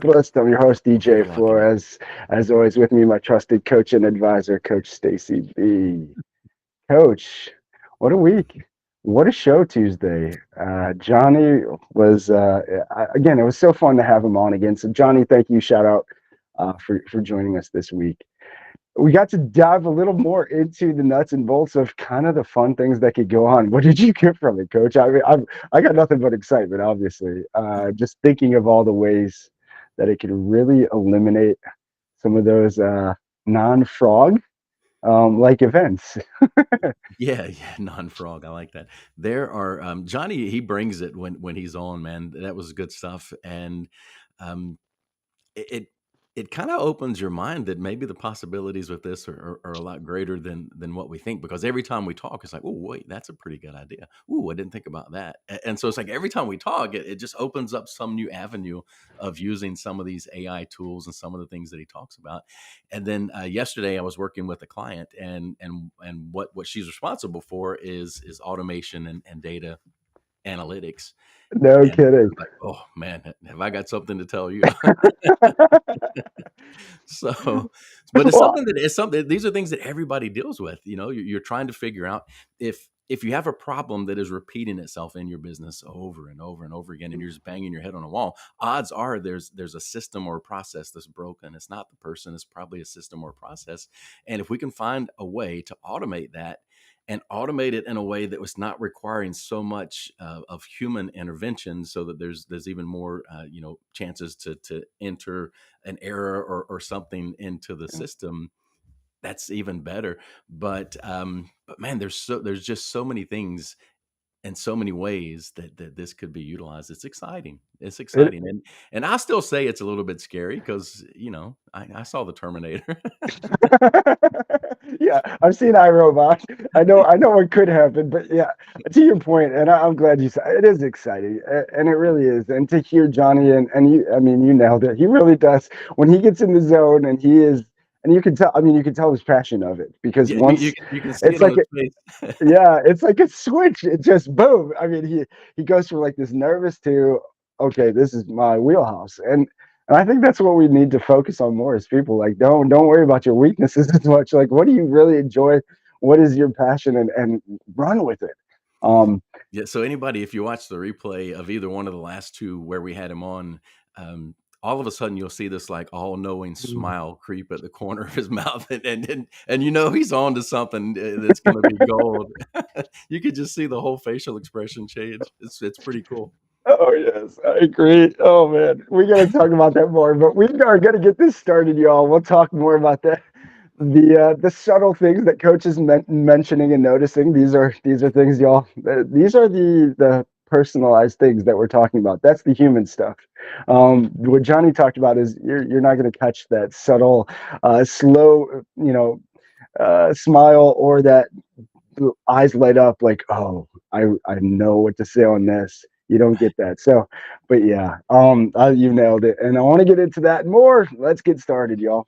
List. I'm your host, DJ You're lucky man. Flores. As always, with me, my trusted coach and advisor, Coach Stacy B. Coach, what a week. What a show Tuesday. Johnny was, again, it was so fun to have him on again. So, Johnny, thank you. Shout out for joining us this week. We got to dive a little more into the nuts and bolts of kind of the fun things that could go on. What did you get from it, Coach? I got nothing but excitement, obviously. Just thinking of all the ways that it could really eliminate some of those non-frog like events. Yeah, non-frog. I like that. There are Johnny. He brings it when he's on. Man, that was good stuff, and um, it it, it kind of opens your mind that maybe the possibilities with this are a lot greater than what we think. Because every time we talk, it's like, oh wait, that's a pretty good idea. Oh, I didn't think about that. And so it's like every time we talk, it just opens up some new avenue of using some of these AI tools and some of the things that he talks about. And then yesterday, I was working with a client, and what she's responsible for is automation and data analytics. No And I kidding. was like, oh man, have I got something to tell you? So, but it's Well, something that it's something. These are things that everybody deals with. You know, you're trying to figure out if you have a problem that is repeating itself in your business over and over and over again, and you're just banging your head on a wall. Odds are there's a system or a process that's broken. It's not the person. It's probably a system or a process. And if we can find a way to automate that and automate it in a way that was not requiring so much of human intervention, so that there's even more chances to enter an error or something into the system, that's even better. But man, there's just so many things and so many ways that this could be utilized. It's exciting. It's it, exciting, and I still say it's a little bit scary because I saw the Terminator. yeah, I've seen iRobot. I know what could happen, but yeah, to your point, and I'm glad you said it is exciting, and it really is. And to hear Johnny and you, I mean, you nailed it. He really does when he gets in the zone, and he is, and you can tell. I mean, you can tell his passion of it because Yeah, you once you can see it's it on like, his face. yeah, it's like a switch. It just boom. I mean, he goes from like this nervous to okay, this is my wheelhouse, and I think that's what we need to focus on more as people. Like, don't worry about your weaknesses as much. Like, what do you really enjoy? What is your passion, and run with it. Um, Yeah, so anybody, if you watch the replay of either one of the last two where we had him on, all of a sudden you'll see this like all-knowing smile creep at the corner of his mouth, and you know he's on to something that's going to be gold. You could just see the whole facial expression change. It's pretty cool. oh yes, I agree. Oh man, we got to talk about that more. But we are going to get this started, y'all. We'll talk more about that. The subtle things that coach is mentioning and noticing. These are things, y'all. These are the personalized things that we're talking about. That's the human stuff. What Johnny talked about is you're not going to catch that subtle, slow, smile or that eyes light up like, oh, I know what to say on this. You don't get that. So, but yeah, you nailed it. And I want to get into that more. Let's get started, y'all.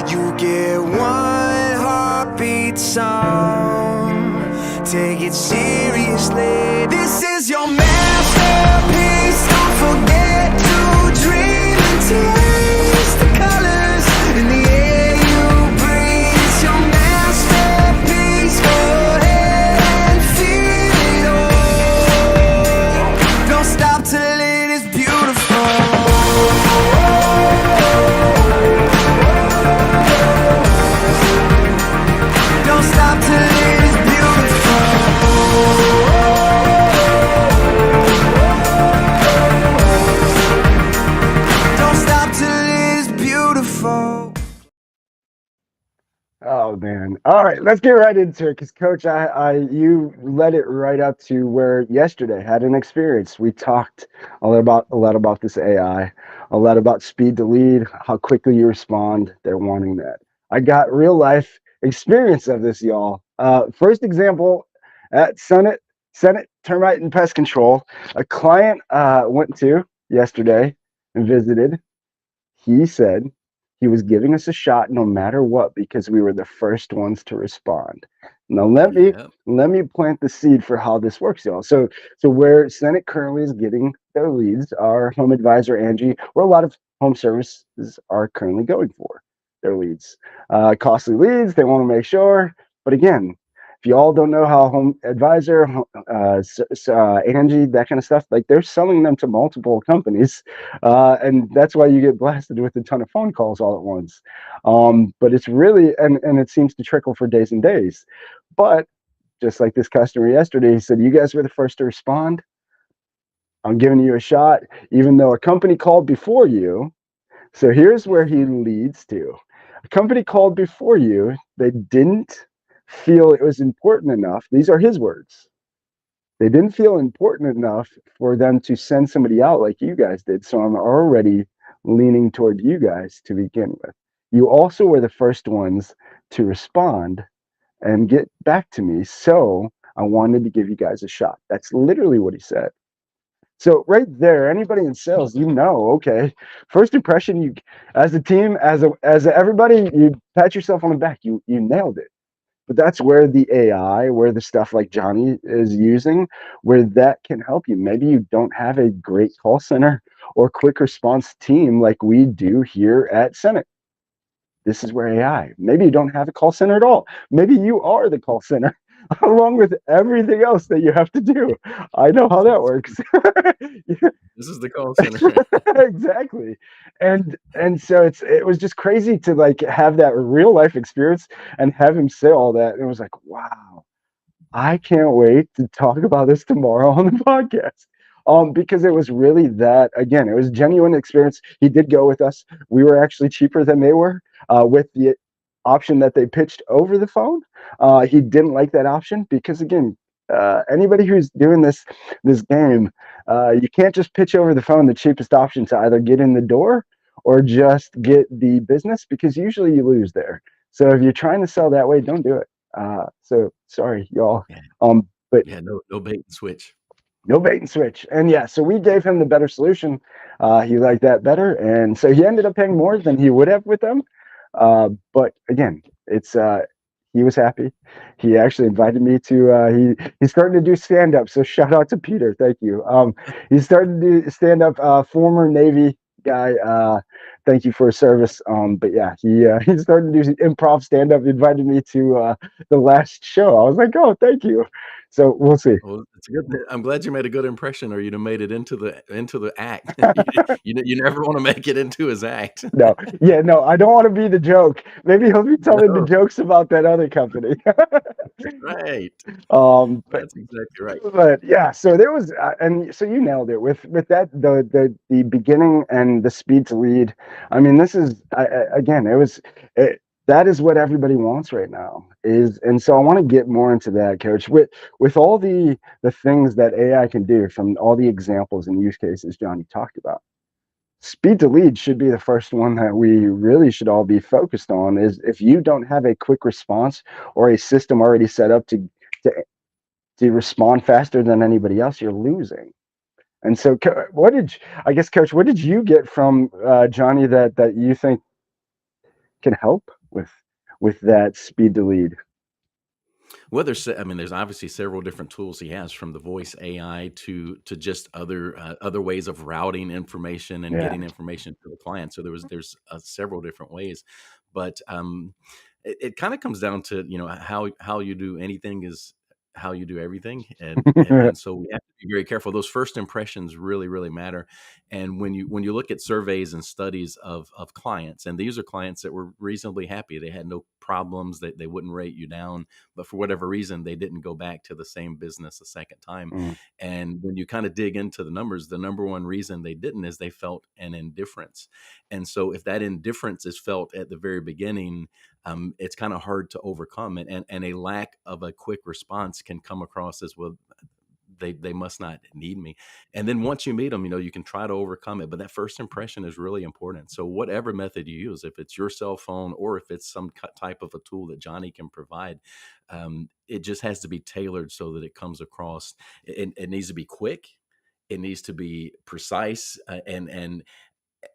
You get one heartbeat song. Take it seriously. This is your masterpiece. Don't forget to dream and taste the colors in the air you breathe. It's your masterpiece. Go ahead and feel it all. Don't stop till it is beautiful. Don't stop till it is beautiful. Don't stop till it is beautiful. Oh man. All right, let's get right into it because coach, you led it right up to where yesterday had an experience. We talked a lot about this AI, a lot about speed to lead, how quickly you respond. They're wanting that. I got real life experience of this, y'all. First example at Senate Termite and Pest Control. A client went to yesterday and visited. He said he was giving us a shot no matter what because we were the first ones to respond. Now Yeah. let me plant the seed for how this works, y'all. So where Senate currently is getting their leads, our home advisor Angie, where a lot of home services are currently going for their leads, costly leads. They want to make sure, but again, if you all don't know how home advisor, Angie, that kind of stuff, like they're selling them to multiple companies, and that's why you get blasted with a ton of phone calls all at once. But it's really, and it seems to trickle for days and days. But just like this customer yesterday, he said, "You guys were the first to respond. I'm giving you a shot, even though a company called before you." So here's where he leads to. A company called before you, they didn't feel it was important enough. These are his words. They didn't feel important enough for them to send somebody out like you guys did. So I'm already leaning toward you guys to begin with. You also were the first ones to respond and get back to me. So I wanted to give you guys a shot. That's literally what he said. So right there, anybody in sales, okay, first impression, you as a team, as everybody, you pat yourself on the back. You nailed it. But that's where the AI, where the stuff like Johnny is using, where that can help you. Maybe you don't have a great call center or quick response team like we do here at Senate. This is where AI. Maybe you don't have a call center at all. Maybe you are the call center along with everything else that you have to do. I know how that works. This is the call center. Exactly. And so it was just crazy to like have that real life experience and have him say all that. And it was like, wow, I can't wait to talk about this tomorrow on the podcast. Because it was really that, again, it was genuine experience. He did go with us. We were actually cheaper than they were, with the option that they pitched over the phone. He didn't like that option because, again, anybody who's doing this game, you can't just pitch over the phone the cheapest option to either get in the door or just get the business, because usually you lose there. So if you're trying to sell that way, don't do it. So sorry, y'all. Yeah. But Yeah. No bait and switch. no bait and switch. And yeah, so we gave him the better solution. He liked that better, and so he ended up paying more than he would have with them. But again, it's he was happy. He actually invited me to. He's starting to do stand up. So shout out to Peter. Thank you. He's starting to do stand up. Former Navy guy. Thank you for his service. But yeah, he's starting to do improv stand up. He invited me to the last show. I was like, oh, thank you. So we'll see. Well, it's a good I'm glad you made a good impression, or you'd have made it into the act. You never wanna make it into his act. No, yeah, no, I don't want to be the joke. Maybe he'll be telling the No, jokes about that other company. right. um, but That's exactly right. but yeah, so there was, and so you nailed it with that the beginning and the speed to lead. I mean, this is again, that is what everybody wants right now is, and so I want to get more into that, Coach. With all the things that AI can do, from all the examples and use cases Johnny talked about, speed to lead should be the first one that we really should all be focused on. Is if you don't have a quick response or a system already set up to to respond faster than anybody else, you're losing. And so, I guess, Coach, what did you get from Johnny that you think can help with that speed to lead? Well, I mean, there's obviously several different tools he has, from the voice AI to just other ways of routing information and Yeah. getting information to the client. So there's several different ways, but it kind of comes down to, how you do anything is how you do everything, and so we have to be very careful. Those first impressions really matter. And when you look at surveys and studies of clients, and these are clients that were reasonably happy, they had no problems, they wouldn't rate you down, but for whatever reason, they didn't go back to the same business a second time. Mm, And when you kind of dig into the numbers, the number one reason they didn't is they felt an indifference. And so if that indifference is felt at the very beginning, it's kind of hard to overcome. And a lack of a quick response can come across as, well, they must not need me. And then once you meet them, you can try to overcome it. But that first impression is really important. So whatever method you use, if it's your cell phone or if it's some type of a tool that Johnny can provide, it just has to be tailored so that it comes across. It needs to be quick. It needs to be precise, and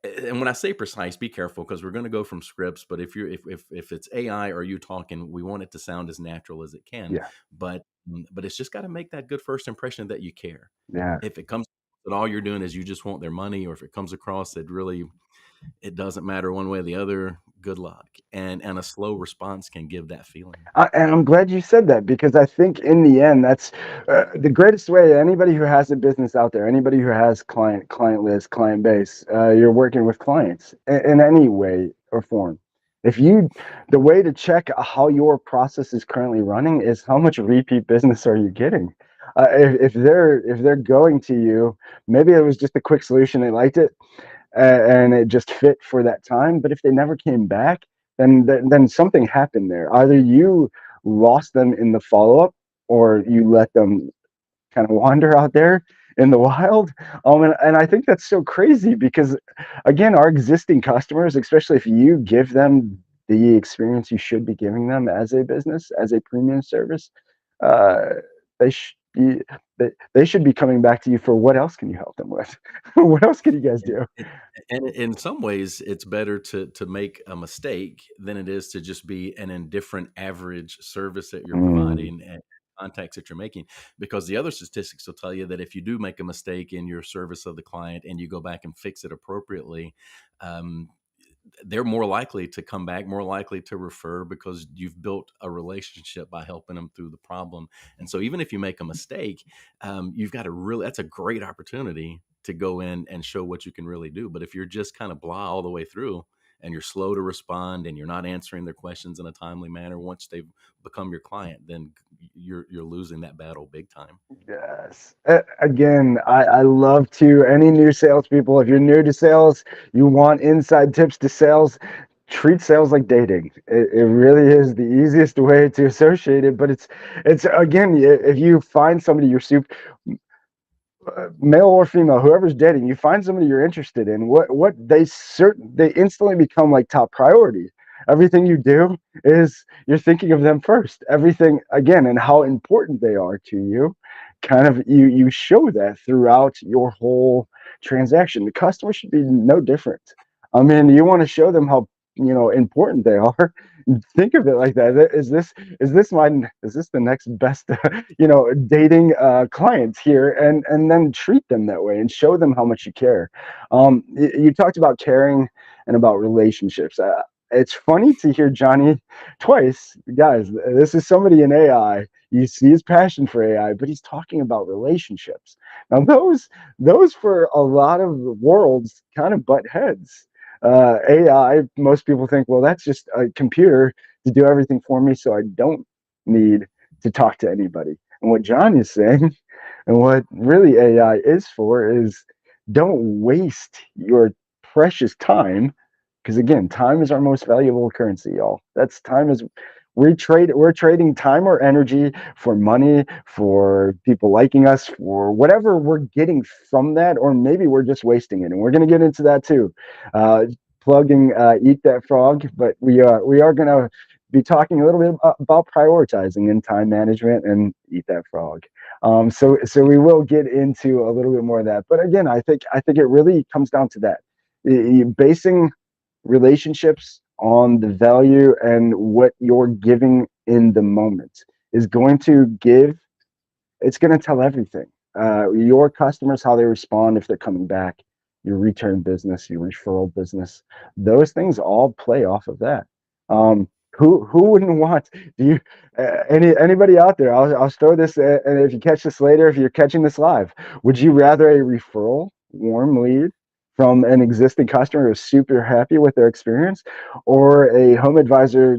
And when I say precise, be careful because we're going to go from scripts. But if it's AI or you talking, we want it to sound as natural as it can. Yeah. But it's just got to make that good first impression that you care. Yeah. If it comes that all you're doing is you just want their money, or if it comes across that really it doesn't matter one way or the other, good luck. And a slow response can give that feeling. And I'm glad you said that because I think in the end, that's the greatest way. Anybody who has a business out there, anybody who has client list, client base, you're working with clients in any way or form. If you, the way to check how your process is currently running is how much repeat business are you getting. If they're going to you, maybe it was just a quick solution, they liked it, and it just fit for that time. But if they never came back, then something happened there. Either you lost them in the follow up, or you let them kind of wander out there in the wild. And I think that's so crazy because, again, our existing customers, especially if you give them the experience you should be giving them as a business, as a premium service, uh, they should be. They should be coming back to you for what else can you help them with? What else can you guys And do? and in some ways, it's better to make a mistake than it is to just be an indifferent average service that you're Mm, providing and contacts that you're making. Because the other statistics will tell you that if you do make a mistake in your service of the client and you go back and fix it appropriately, um, they're more likely to come back, more likely to refer because you've built a relationship by helping them through the problem. And so, even if you make a mistake, you've got a really that's a great opportunity to go in and show what you can really do. But if you're just kind of blah all the way through and you're slow to respond and you're not answering their questions in a timely manner once they've become your client, then you're losing that battle big time. yes. Again, I love to any new salespeople. If you're new to sales, you want inside tips to sales. Treat sales like dating. It really is the easiest way to associate it. But it's again, if you find somebody you're super male or female, whoever's dating, you find somebody you're interested in, what they instantly become like top priority. Everything you do is you're thinking of them first. Everything again, and how important they are to you. Kind of you show that throughout your whole transaction. The customer should be no different. I mean, you want to show them how important they are. Think of it like that. Is this the next best dating clients here, and then treat them that way and show them how much you care. You talked about caring and about relationships. It's funny to hear Johnny twice, guys. This is somebody in AI. You see his passion for AI, but he's talking about relationships. Now, those for a lot of worlds kind of butt heads. AI, most people think, well, that's just a computer to do everything for me, so I don't need to talk to anybody. And what John is saying, and what really AI is for, is don't waste your precious time, because again, time is our most valuable currency, y'all. That's time is we're trading time or energy for money, for people liking us, for whatever we're getting from that, or maybe we're just wasting it. And we're going to get into that too. Uh, Plugging Eat That Frog, but we are going to be talking a little bit about prioritizing and time management and Eat That Frog. So we will get into a little bit more of that. But again, I think it really comes down to that. Basing relationships on the value and what you're giving in the moment is going to give, it's going to tell everything. Your customers, how they respond, if they're coming back, your return business, your referral business, those things all play off of that. Who wouldn't want? Do you anybody out there? I'll throw this, and if you catch this later, if you're catching this live, would you rather a referral, warm lead from an existing customer who's super happy with their experience, or a home advisor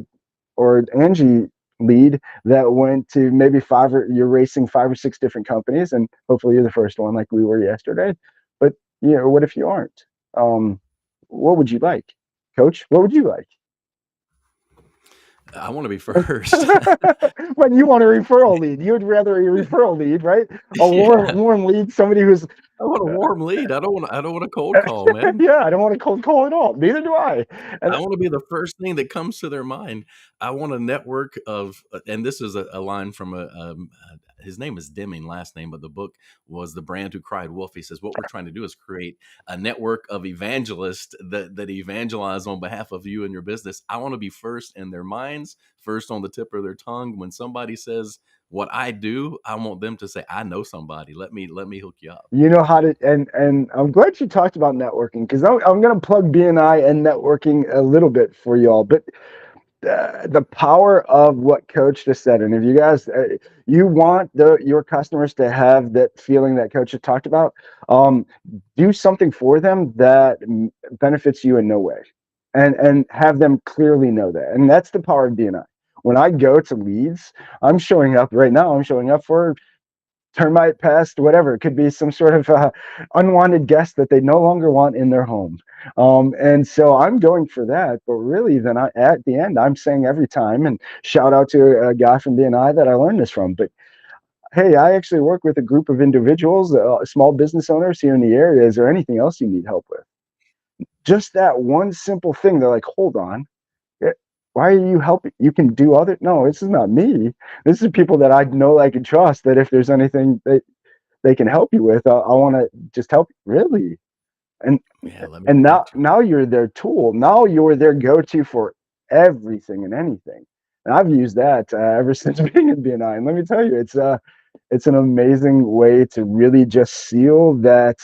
or Angie lead that went to maybe you're racing 5 or 6 different companies, and hopefully you're the first one like we were yesterday. But what if you aren't? Um, what would you like, Coach? What would you like? I want to be first. When you want a referral lead, you'd rather a referral lead, right? A Yeah. warm lead, somebody who's I want a warm lead. I don't want a cold call, man. yeah, I don't want a cold call at all. Neither do I. And I want to be the first thing that comes to their mind. I want a network of, and this is a line from his name is Deming, last name, but the book was The Brand Who Cried Wolf. He says what we're trying to do is create a network of evangelists that evangelize on behalf of you and your business. I want to be first in their minds, first on the tip of their tongue. When somebody says what I do, I want them to say, I know somebody. Let me hook you up. You know how to, and I'm glad you talked about networking, because I'm going to plug BNI and networking a little bit for y'all. But the power of what Coach just said, and if you guys you want your customers to have that feeling that Coach had talked about, um, do something for them that benefits you in no way, and have them clearly know that. And that's the power of BNI. When I go to leads, I'm showing up right now. I'm showing up for termite pest, whatever. It could be some sort of unwanted guest that they no longer want in their home. And so I'm going for that. But really, then at the end, I'm saying every time, and shout out to a guy from BNI that I learned this from. But hey, I actually work with a group of individuals, small business owners here in the area. Is there anything else you need help with? Just that one simple thing. They're like, hold on. Why are you helping? You can do other. No, this is not me. This is people that I know, like, and trust. That if there's anything that they can help you with, I want to just help you. Really. And Yeah, let me and now connect you. now you're their tool. Now you're their go-to for everything and anything. And I've used that ever since being in BNI. And let me tell you, it's an amazing way to really just seal that.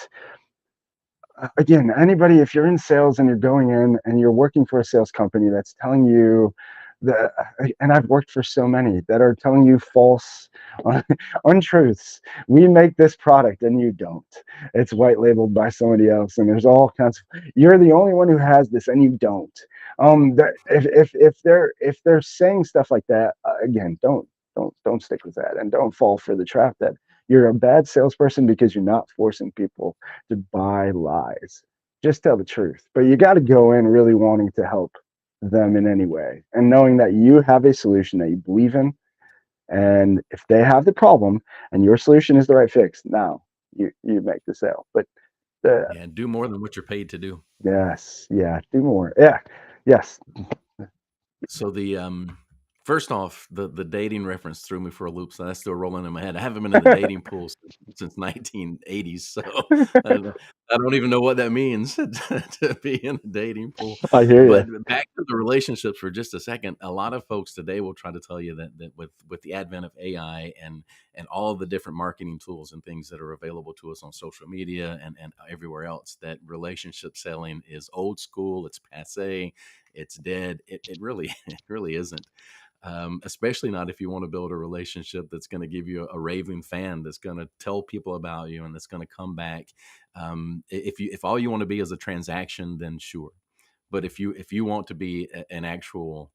Again, anybody, if you're in sales and you're going in and you're working for a sales company that's telling you that, and I've worked for so many that are telling you false untruths. We make this product and you don't. It's white labeled by somebody else, and there's all kinds of, you're the only one who has this and you don't. If they're saying stuff like that, again, don't stick with that, and don't fall for the trap that you're a bad salesperson because you're not forcing people to buy lies. Just tell the truth. But you got to go in really wanting to help them in any way, and knowing that you have a solution that you believe in. And if they have the problem and your solution is the right fix, now you make the sale. But Yeah, do more than what you're paid to do. yes, yeah, do more. Yeah, yes. So first off, the dating reference threw me for a loop, so that's still rolling in my head. I haven't been in the dating pool since 1980s, so I don't even know what that means to be in a dating pool. I hear But you. back to the relationships for just a second. A lot of folks today will try to tell you that with the advent of AI and all the different marketing tools and things that are available to us on social media and everywhere else, that relationship selling is old school, it's passe, it's dead. It really it really isn't. Especially not if you want to build a relationship that's going to give you a raving fan, that's going to tell people about you, and that's going to come back. If all you want to be is a transaction, then sure. But if you want to be an actual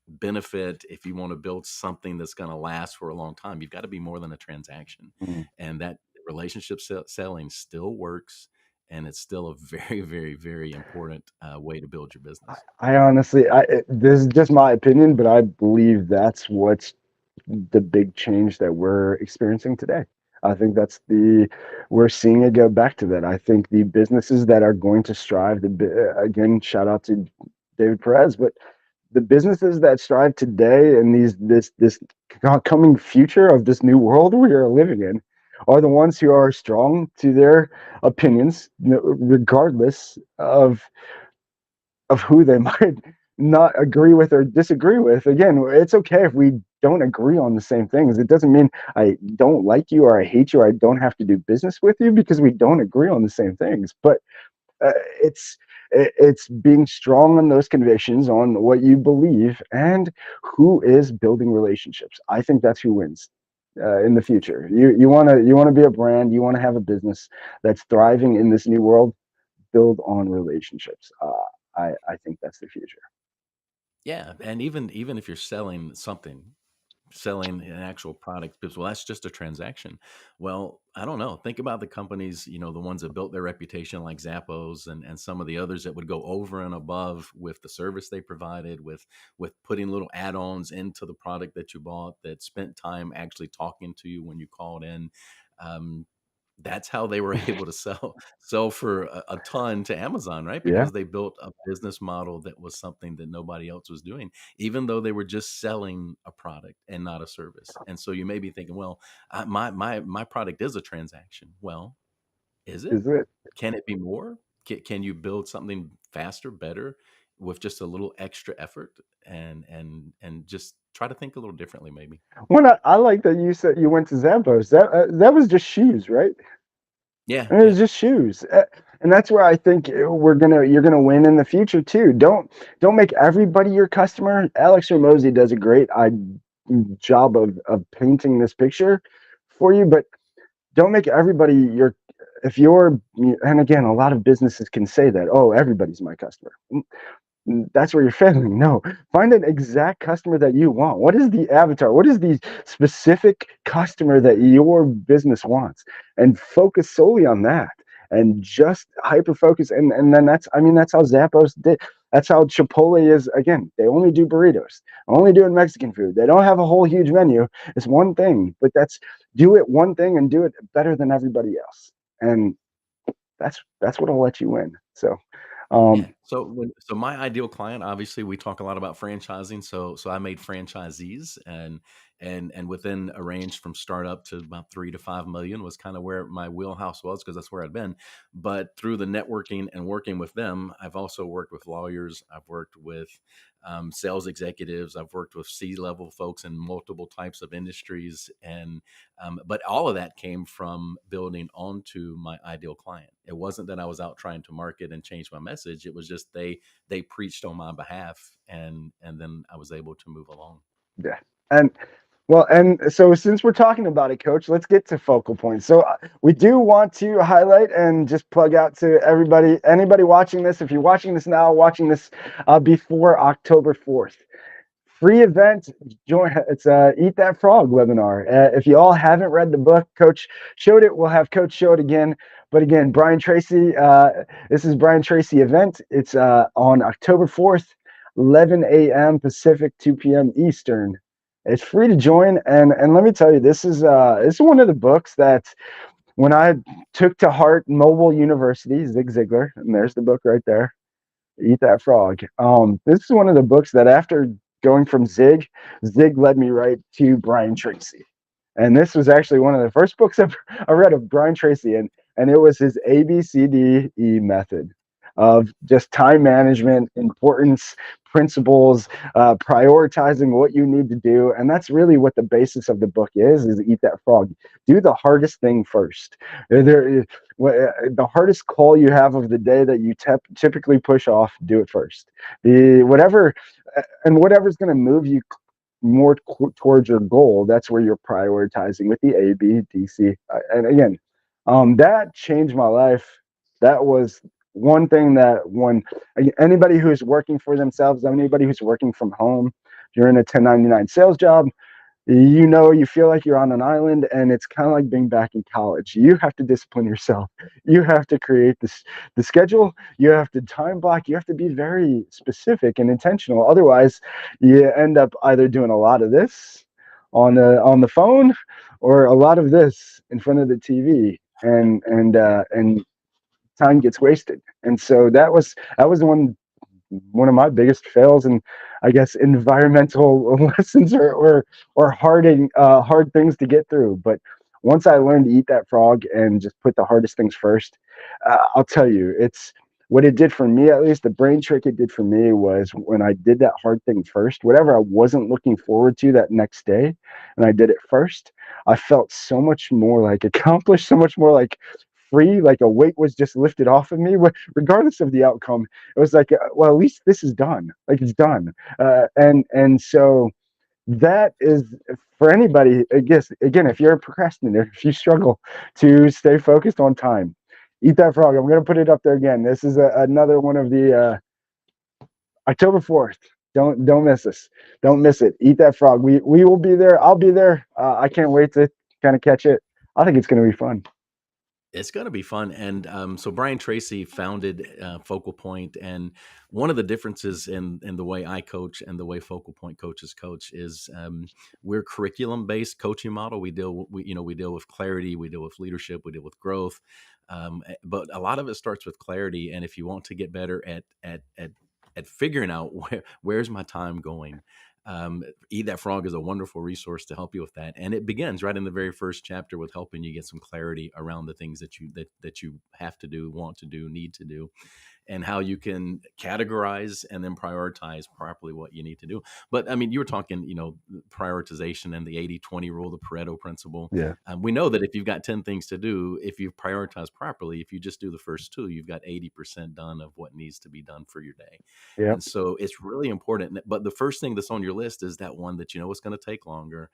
benefit, if you want to build something that's going to last for a long time, you've got to be more than a transaction. Mm. And that relationship selling still works, and it's still a very, very, very important way to build your business. I honestly, this is just my opinion, but I believe that's what's the big change that we're experiencing today. I think we're seeing it go back to that. I think the businesses that are going to strive, again, shout out to David Perez, but the businesses that strive today and this coming future of this new world we are living in are the ones who are strong to their opinions, regardless of who they might not agree with or disagree with. Again, it's okay if we don't agree on the same things. It doesn't mean I don't like you or I hate you or I don't have to do business with you because we don't agree on the same things. But uh, it's it's being strong on those convictions, on what you believe, and who is building relationships. I think that's who wins. In the future, you want to be a brand, you want to have a business that's thriving in this new world. Build on relationships. I think that's the future. Yeah, and even if you're selling something, selling an actual product, because, well, that's just a transaction. Well, I don't know. Think about the companies, the ones that built their reputation, like Zappos and some of the others that would go over and above with the service they provided, with putting little add-ons into the product that you bought, that spent time actually talking to you when you called in. Um, That's how they were able to sell for a ton to Amazon, right? Yeah. Because they built a business model that was something that nobody else was doing, even though they were just selling a product and not a service. And so you may be thinking, well, my product is a transaction. Well, is it? Is it? Can it be more? Can you build something faster, better, with just a little extra effort, and just try to think a little differently, maybe? I like that you said you went to Zappos. That was just shoes, right? Yeah, And it yeah, was just shoes. And that's where I think you're gonna win in the future too. Don't make everybody your customer. Alex Ramosi does a great job of painting this picture for you, but don't make everybody your if you're and again a lot of businesses can say that, oh, everybody's my customer. That's where you're failing. No, find an exact customer that you want. What is the avatar? What is the specific customer that your business wants? And focus solely on that and just hyper focus. And then that's how Zappos did. That's how Chipotle is. Again, they only do burritos, only doing Mexican food. They don't have a whole huge menu. It's one thing, but do it one thing and do it better than everybody else. And that's what'll let you win. So, yeah. um, So my ideal client, obviously, we talk a lot about franchising. So I made franchisees, and within a range from startup to about 3 to 5 million was kind of where my wheelhouse was, because that's where I'd been. But through the networking and working with them, I've also worked with lawyers. I've worked with sales executives. I've worked with C-level folks in multiple types of industries, and but all of that came from building onto my ideal client. It wasn't that I was out trying to market and change my message. It was just they preached on my behalf, and then I was able to move along. yeah. And and so since we're talking about it, Coach, let's get to focal points. So we do want to highlight and just plug out to everybody, anybody watching this. If you're watching this now, watching this before October 4th, free event. Join. It's Eat That Frog webinar. If you all haven't read the book, Coach showed it. We'll have Coach show it again. But again, Brian Tracy. This is Brian Tracy event. It's on October 4th, 11 a.m. Pacific, 2 p.m. Eastern. It's free to join, and let me tell you, this is one of the books that when I took to heart Mobile University, Zig Ziglar, and there's the book right there. Eat That Frog. This is one of the books that after going from Zig led me right to Brian Tracy. And this was actually one of the first books I read of Brian Tracy, and it was his ABCDE method of just time management, importance, principles, prioritizing what you need to do. And that's really what the basis of the book is Eat That Frog. Do the hardest thing first. The hardest call you have of the day that you typically push off, do it first. Whatever's going to move you more towards your goal, that's where you're prioritizing with the A, B, D, C. And again, that changed my life. That was one thing that when anybody who's working for themselves, anybody who's working from home, if you're in a 1099 sales job, you feel like you're on an island, and it's kind of like being back in college. You have to discipline yourself. You have to create the schedule. You have to time block. You have to be very specific and intentional. Otherwise, you end up either doing a lot of this on the phone, or a lot of this in front of the TV, and time gets wasted. And so that was one of my biggest fails, and I guess environmental lessons, or hard things to get through. But once I learned to eat that frog and just put the hardest things first, I'll tell you, it's what it did for me. At least the brain trick it did for me was when I did that hard thing first, whatever I wasn't looking forward to that next day, and I did it first, I felt so much more like accomplished, so much more like free, like a weight was just lifted off of me, regardless of the outcome. It was like, well, at least this is done. Like it's done. And so that is for anybody. I guess again, if you're a procrastinator, if you struggle to stay focused on time, eat that frog. I'm gonna put it up there again. This is another one of the October 4th. Don't miss us. Don't miss it. Eat that frog. We will be there. I'll be there. I can't wait to kind of catch it. I think it's gonna be fun. It's going to be fun. And so Brian Tracy founded Focal Point, and one of the differences in the way I coach and the way Focal Point coaches coach is we're curriculum based coaching model. We deal with clarity, we deal with leadership, we deal with growth, but a lot of it starts with clarity. And if you want to get better at figuring out where's my time going, Eat That Frog is a wonderful resource to help you with that. And it begins right in the very first chapter with helping you get some clarity around the things that you have to do, want to do, need to do, and how you can categorize and then prioritize properly what you need to do. But I mean, you were talking, prioritization and the 80-20 rule, the Pareto principle. Yeah. We know that if you've got 10 things to do, if you prioritize properly, if you just do the first two, you've got 80% done of what needs to be done for your day. Yep. And so it's really important. But the first thing that's on your list is that one that it's going to take longer.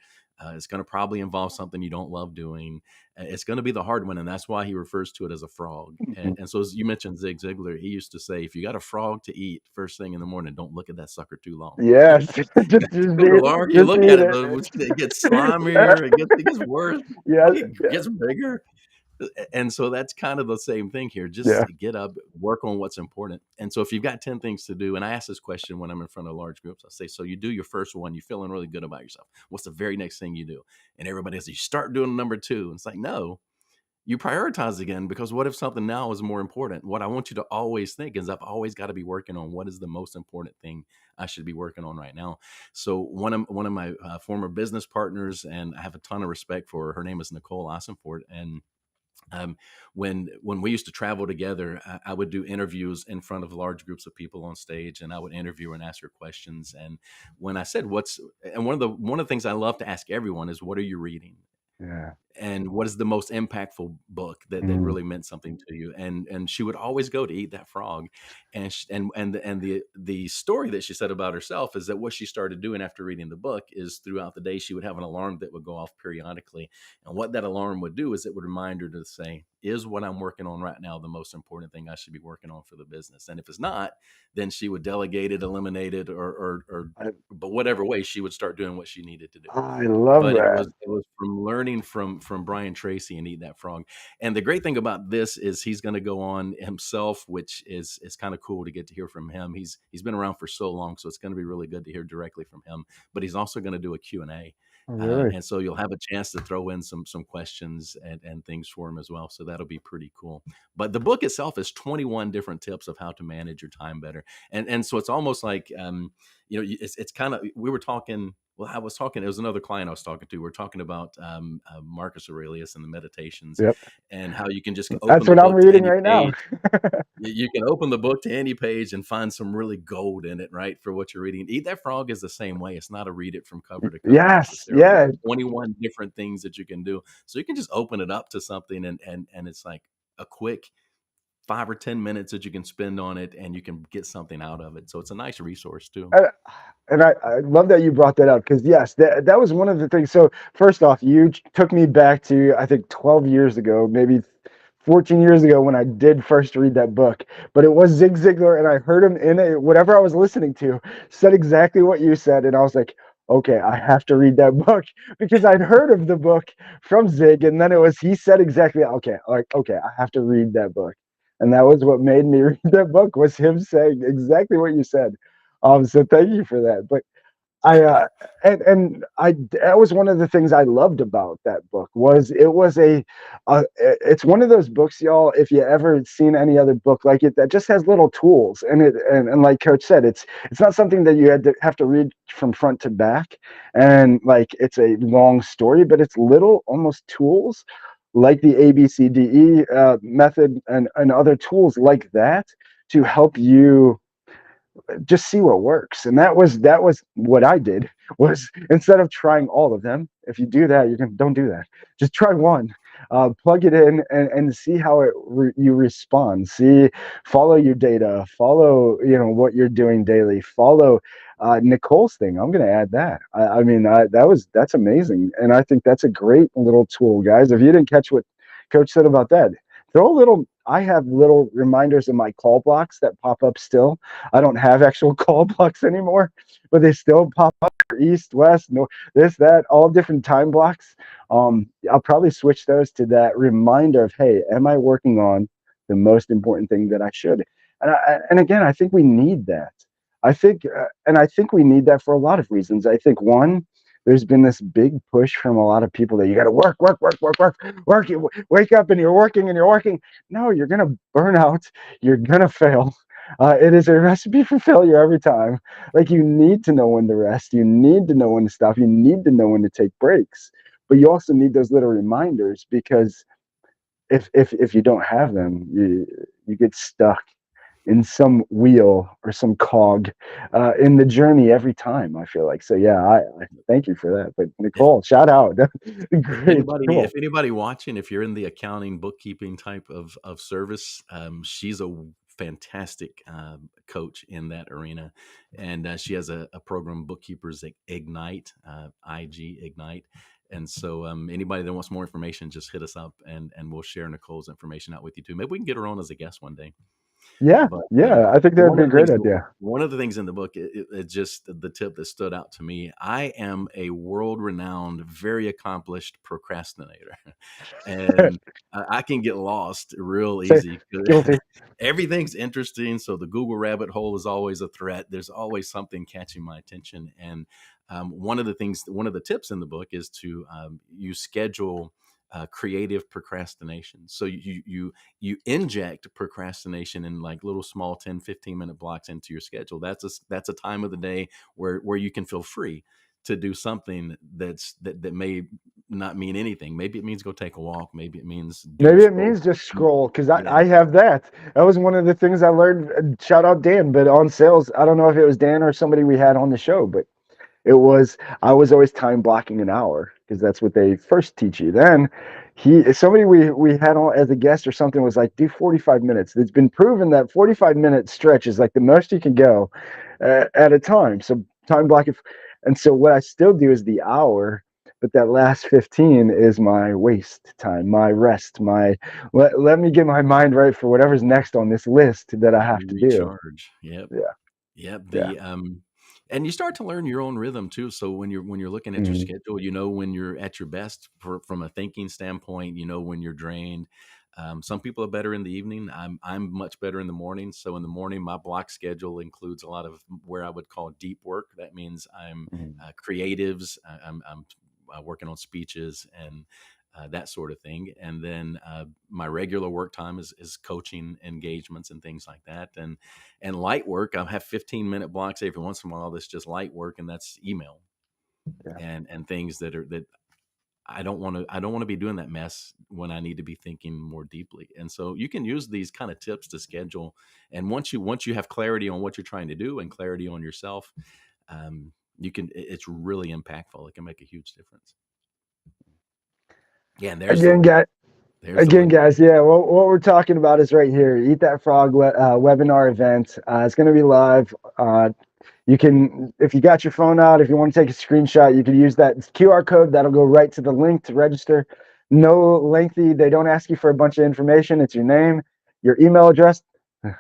It's going to probably involve something you don't love doing. It's going to be the hard one. And that's why he refers to it as a frog. And so, as you mentioned Zig Ziglar, he used to say, if you got a frog to eat first thing in the morning, don't look at that sucker too long. Yes. just The longer you just look eat at it, it. it gets slimier, it gets worse, Yeah. it gets bigger. And so that's kind of the same thing here. Just Yeah. get up, work on what's important. And so if you've got 10 things to do, and I ask this question when I'm in front of large groups, I say, so you do your first one, you're feeling really good about yourself. What's the very next thing you do? And everybody says, you start doing number two. And it's like, no, you prioritize again, because what if something now is more important? What I want you to always think is I've always got to be working on what is the most important thing I should be working on right now. So one of my former business partners, and I have a ton of respect for her, name is Nicole Ossenfort. And when we used to travel together, I would do interviews in front of large groups of people on stage, and I would interview her and ask her questions. And when I said one of the things I love to ask everyone is, what are you reading? Yeah. And what is the most impactful book that really meant something to you? And she would always go to Eat That Frog. And the story that she said about herself is that what she started doing after reading the book is throughout the day, she would have an alarm that would go off periodically. And what that alarm would do is it would remind her to say, is what I'm working on right now the most important thing I should be working on for the business? And if it's not, then she would delegate it, eliminate it, or but whatever way, she would start doing what she needed to do. I love But that. it was from learning from Brian Tracy and Eat That Frog. And the great thing about this is he's going to go on himself, which is kind of cool to get to hear from him. He's been around for so long, so it's going to be really good to hear directly from him. But he's also going to do a Q&A. Really? And so you'll have a chance to throw in some questions and things for him as well. So that'll be pretty cool. But the book itself is 21 different tips of how to manage your time better. And so it's almost like, it's kind of, we were talking, well, I was talking, it was another client I was talking to. We are talking about Marcus Aurelius and the meditations, Yep. and how you can just open That's the what I'm book to reading any right now. page. You can open the book to any page and find some really gold in it, right, for what you're reading. Eat That Frog is the same way. It's not a read it from cover to cover Yes. necessarily. Yeah. There's 21 different things that you can do. So you can just open it up to something, and it's like a quick 5 or 10 minutes that you can spend on it, and you can get something out of it. So it's a nice resource too. And I love that you brought that up, because yes, that was one of the things. So first off, you took me back to, I think, 12 years ago, maybe 14 years ago, when I did first read that book. But it was Zig Ziglar, and I heard him in it. Whatever I was listening to said exactly what you said, and I was like, okay, I have to read that book, because I'd heard of the book from Zig, and then he said exactly, okay, I have to read that book. And that was what made me read that book, was him saying exactly what you said. So thank you for that. But that was one of the things I loved about that book. Was it's one of those books, y'all, if you ever seen any other book like it, that just has little tools, and like Coach said, it's not something that you have to read from front to back, and like it's a long story, but it's little, almost tools like the ABCDE method, and other tools like that, to help you just see what works. And that was what I did. Was, instead of trying all of them, if you do that, don't do that. Just try one, plug it in, and see how you respond. Follow your data, follow what you're doing daily, follow Nicole's thing. I'm going to add that. I mean, that's amazing. And I think that's a great little tool, guys. If you didn't catch what Coach said about that, throw a little I have little reminders in my call blocks that pop up still. I don't have actual call blocks anymore, but they still pop up for east, west, north, this, that, all different time blocks. I'll probably switch those to that reminder of, hey, am I working on the most important thing that I should? And again, I think we need that. I think we need that for a lot of reasons. I think one, there's been this big push from a lot of people that you got to work, work, work, work, work, work. You wake up and you're working and you're working. No, you're gonna burn out. You're gonna fail. It is a recipe for failure every time. Like you need to know when to rest. You need to know when to stop. You need to know when to take breaks. But you also need those little reminders because if you don't have them, you get stuck in some wheel or some cog in the journey every time. I feel like so. Yeah, I thank you for that. But If Nicole, shout out, if great, cool. anybody watching, if you're in the accounting, bookkeeping type of service, she's a fantastic coach in that arena, and she has a program, Bookkeepers Ignite, IG Ignite. And so, anybody that wants more information, just hit us up, and we'll share Nicole's information out with you too. Maybe we can get her on as a guest one day. Yeah, But yeah, I think that would one be a of the great things, idea. one of the things in the book, it just the tip that stood out to me. I am a world-renowned, very accomplished procrastinator, and I can get lost real Say easy 'cause guilty. everything's interesting. So the Google rabbit hole is always a threat. There's always something catching my attention, and one of the tips in the book is to you schedule. Creative procrastination. So you inject procrastination in like little small 10-15 minute blocks into your schedule. That's a time of the day where you can feel free to do something that may not mean anything. Maybe it means go take a walk. Maybe it means doom Maybe it scroll. means just scroll because I, Yeah. I have that. That was one of the things I learned. Shout out Dan, but on sales, I don't know if it was Dan or somebody we had on the show, but it was I was always time blocking an hour because that's what they first teach you. Then somebody we had on as a guest or something was like, do 45 minutes. It's been proven that 45-minute stretch is like the most you can go at a time. So time blocking, and so what I still do is the hour. But that last 15 is my waste time, my rest, my let me get my mind right for whatever's next on this list that I have You to do. recharge. Yep. Yeah, Yep. yeah. And you start to learn your own rhythm too. So when you're looking at your Mhm. schedule, you know when you're at your best from a thinking standpoint. You know when you're drained. Some people are better in the evening. I'm much better in the morning. So in the morning, my block schedule includes a lot of where I would call deep work. That means I'm Mhm. creatives. I'm working on speeches and that sort of thing. And then my regular work time is coaching engagements and things like that. And light work, I have 15-minute blocks every once in a while. That's just light work, and that's email Yeah. and things that I don't want to be doing that mess when I need to be thinking more deeply. And so you can use these kind of tips to schedule. And once you have clarity on what you're trying to do and clarity on yourself, you can. It's really impactful. It can make a huge difference. Yeah, and Again, guys. there's the Again, link. guys, yeah, what we're talking about is right here. Eat That Frog webinar event. It's going to be live. You can, if you got your phone out, if you want to take a screenshot, you can use that QR code. That'll go right to the link to register. No lengthy. They don't ask you for a bunch of information. It's your name, your email address.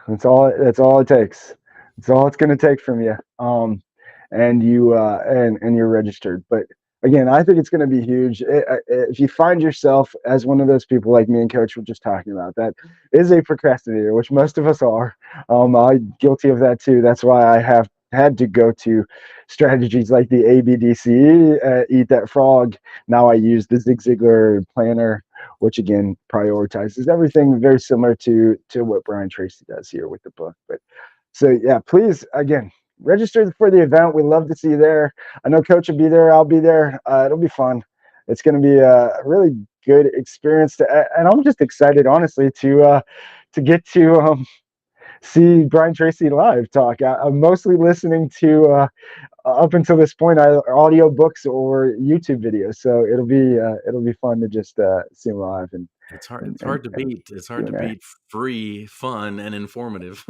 That's all. That's all it takes. That's all it's going to take from you. And you and you're registered. But again, I think it's going to be huge. If you find yourself as one of those people like me and Coach were just talking about, that is a procrastinator, which most of us are. I'm guilty of that too. That's why I have had to go to strategies like the ABDC, Eat That Frog. Now I use the Zig Ziglar planner, which again prioritizes everything very similar to what Brian Tracy does here with the book. But so yeah, please again register for the event. We'd love to see you there. I know Coach will be there. I'll be there. It'll be fun. It's going to be a really good experience. And I'm just excited, honestly, to get to see Brian Tracy live talk. I'm mostly listening to up until this point either audio books or YouTube videos. So it'll be fun to just see him live It's hard to and beat. It's hard to Q&A. beat free, fun, and informative.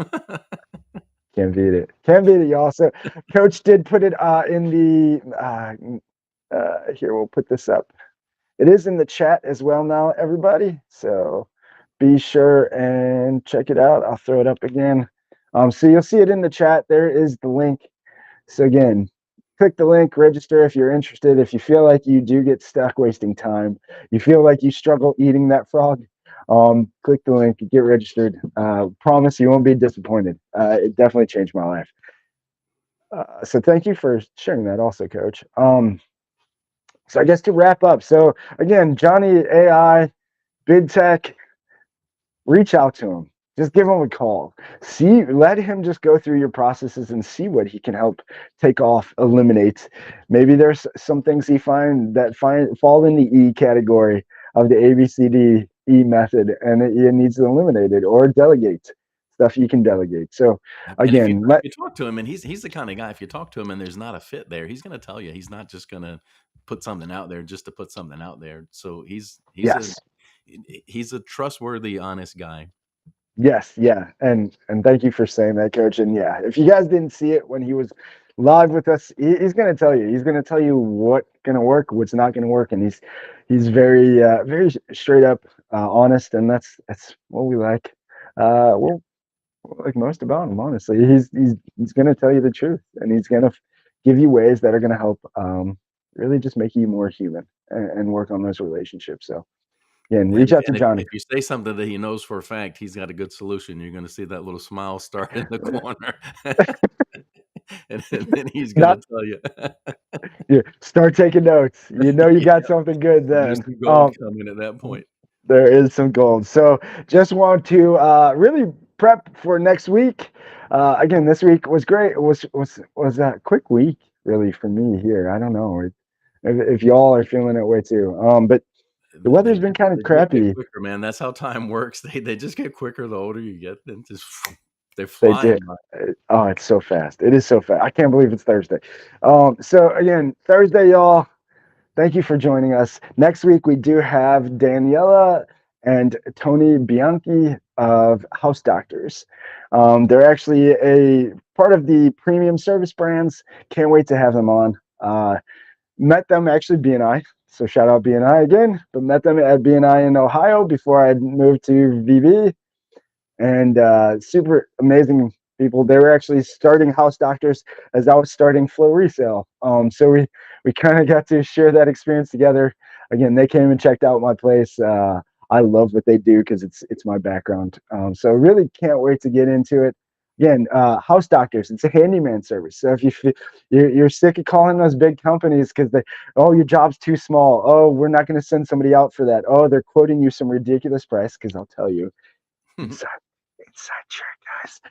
Can't beat it. Can't beat it, y'all. So Coach did put it in the here. We'll put this up. It is in the chat as well now, everybody. So be sure and check it out. I'll throw it up again. So you'll see it in the chat. There is the link. So again, click the link, register if you're interested. If you feel like you do get stuck wasting time, you feel like you struggle eating that frog, click the link, get registered. Promise you won't be disappointed. It definitely changed my life. So thank you for sharing that also, Coach. So I guess to wrap up, so again, Johnny AI, Big Tech, reach out to him. Just give him a call. Let him just go through your processes and see what he can help take off, eliminate. Maybe there's some things he fall in the E category of the ABCDE method, and it needs to eliminate it or delegate stuff you can delegate. So And if you, again, if you talk to him, and he's the kind of guy, if you talk to him and there's not a fit there, he's going to tell you. He's not just going to put something out there just to put something out there. So yes. he's a trustworthy, honest guy. Yes, yeah, and thank you for saying that, Coach. And yeah, if you guys didn't see it when he was live with us, he's going to tell you. He's going to tell you what's going to work, what's not going to work, and he's very very straight up, honest, and that's what we like. What we like most about him, honestly. He's going to tell you the truth, and he's going to give you ways that are going to help really just make you more human and work on those relationships. So. Again, reach out to Johnny. If you say something that he knows for a fact, he's got a good solution. You're going to see that little smile start in the corner, and then he's going to tell you. Yeah, start taking notes. You know you got something good then. There's some gold coming at that point. There is some gold. So just want to really prep for next week. Again, this week was great. It was a quick week really for me here. I don't know if y'all are feeling that way too. But the weather's been kind of crappy. Quicker, man. That's how time works. They just get quicker the older you get. Then they're flying. Oh, it's so fast. It is so fast. I can't believe it's Thursday. So again, Thursday, y'all. Thank you for joining us. Next week we do have Daniela and Tony Bianchi of House Doctors. They're actually a part of the premium service brands. Can't wait to have them on. Met them actually BNI. So shout out BNI again, but met them at BNI in Ohio before I moved to VB, and super amazing people. They were actually starting House Doctors as I was starting Flow Resale. So we kind of got to share that experience together. Again, they came and checked out my place. I love what they do because it's my background. So really can't wait to get into it. Again, House Doctors, it's a handyman service. So if you're sick of calling those big companies because your job's too small. Oh, we're not going to send somebody out for that. Oh, they're quoting you some ridiculous price because I'll tell you, inside track, guys.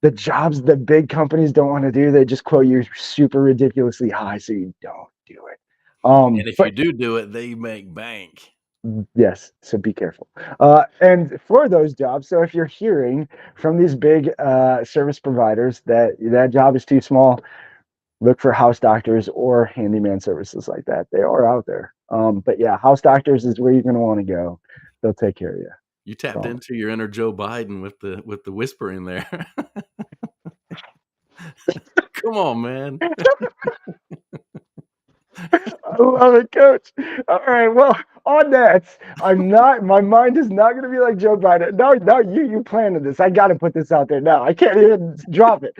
The jobs the big companies don't want to do, they just quote you super ridiculously high, so you don't do it. And if you do it, they make bank. Yes, so be careful. And for those jobs, so if you're hearing from these big service providers that job is too small, look for House Doctors or handyman services like that. They are out there. But yeah, House Doctors is where you're going to want to go. They'll take care of you. You tapped into your inner Joe Biden with the whisper in there. Come on, man. I love it, Coach. All right, well, on that, my mind is not going to be like Joe Biden. No, you planted this. I got to put this out there now. I can't even drop it.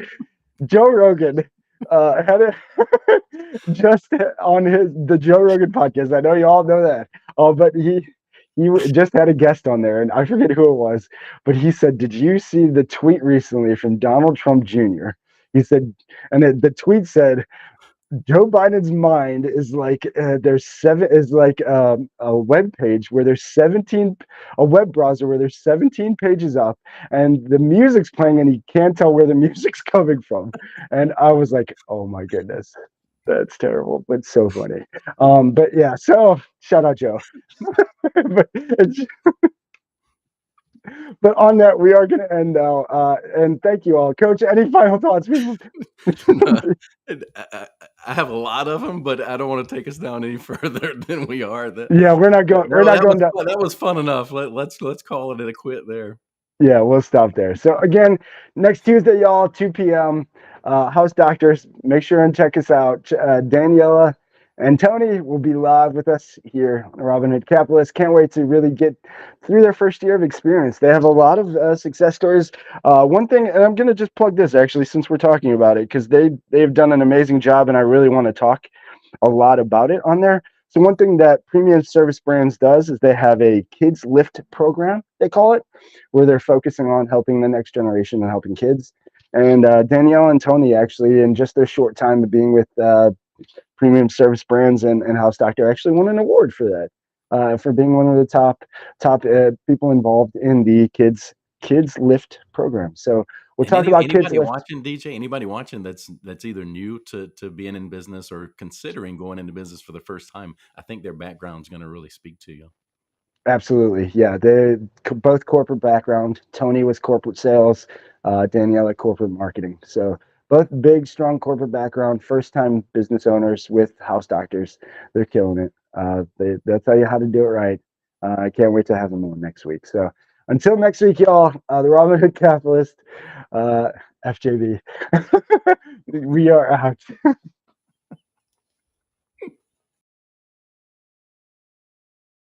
Joe Rogan had it just on the Joe Rogan podcast. I know you all know that. But he just had a guest on there, and I forget who it was, but he said, "Did you see the tweet recently from Donald Trump Jr.?" He said, and the tweet said, Joe Biden's mind is like a web page where there's 17, a web browser where there's 17 pages up, and the music's playing, and he can't tell where the music's coming from. And I was like, oh my goodness, that's terrible, but so funny. But yeah, so shout out Joe. But on that, we are going to end now. And thank you all. Coach, any final thoughts? I have a lot of them, but I don't want to take us down any further than we are. Yeah, we're not going. We're not going down. That was fun enough. Let's call it a quit there. Yeah, we'll stop there. So again, next Tuesday, y'all, 2 p.m. House Doctors. Make sure and check us out. Daniela And Tony will be live with us here on Robinhood Capitalist. Can't wait to really get through their first year of experience. They have a lot of success stories. One thing, and I'm going to just plug this actually, since we're talking about it, because they've done an amazing job, and I really want to talk a lot about it on there. So one thing that Premium Service Brands does is they have a Kids Lift program, they call it, where they're focusing on helping the next generation and helping kids. And Danielle and Tony actually, in just their short time of being with Premium Service Brands and House Doctor, actually won an award for that, for being one of the top people involved in the Kids Lift program. So we'll talk about Kids anybody Lift. watching, DJ, anybody watching that's either new to being in business or considering going into business for the first time, I think their background's going to really speak to you. Absolutely. Yeah. They both corporate background. Tony was corporate sales, Danielle at corporate marketing. So both big, strong corporate background, first time business owners with House Doctors. They're killing it. They'll tell you how to do it right. I can't wait to have them on next week. So until next week, y'all, the Robinhood Capitalist, FJB, we are out.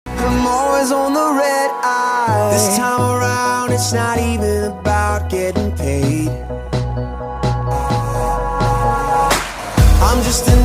I'm always on the red eye. This time around, it's not even about getting paid. I'm just an